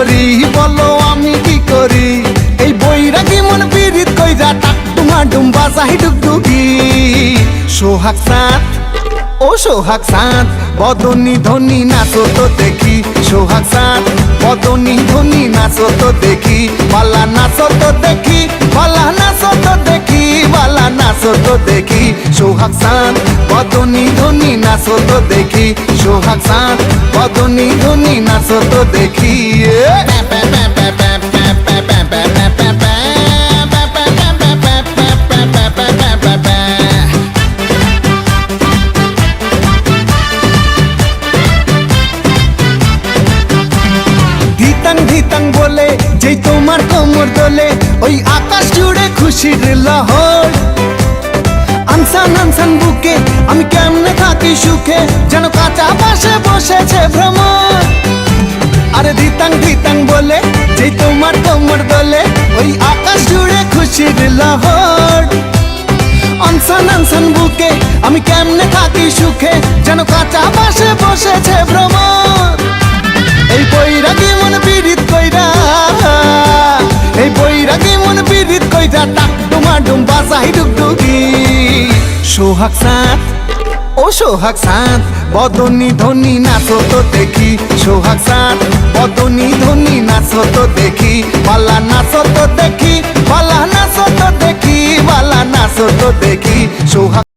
করি বলো আমি কি করি এই বৈরাগী মন পীড়িত কইরা টাক ডুমা ডুম বাজাই ডুগডুগি সোহাগ চাঁদ ও সোহাগ চাঁদ বদনী ধ্বনি নাচো তো দেখি সোহাগ চাঁদ বদনী ধ্বনি নাচো তো দেখি বালা নাচো তো দেখি বালা নাচো তো দেখি বালা নাচো তো দেখি সোহাগ চাঁদ বদনী ধ্বনি নাচো তো দেখি সোহাগ চাঁদ বদনী ধ্বনি নাচো তো দেখি ধিতাং বলে যেই তোমার কোমর দোলে ওই আকাশ জুড়ে খুশির লহর আনসান আনসান বুকে আমি কেমনে থাকি সুখে যেন কাঁচা পাশে বসেছে ভ্রমর আরে ধিতাং বলে যেই তোমার কোমর দোলে ওই আকাশ জুড়ে খুশির লহর আনসান আনসান বুকে আমি কেমনে থাকি সুখে যেন কাঁচা পাশে বসেছে ভ্রমর এই বৈরাগী মন পীড়িত কইরা এই বৈরাগী মন পীড়িত কইরা টাক ডুমা ডুম বাজাই ডুগডুগি সোহাগ চাঁদ ও সোহাগ চাঁদ বদনী ধ্বনি নাচো তো দেখি সোহাগ চাঁদ বদনী ধ্বনি নাচো তো দেখি বালা নাচো তো দেখি বালা নাচো তো দেখি বালা নাচো তো দেখি সোহাগ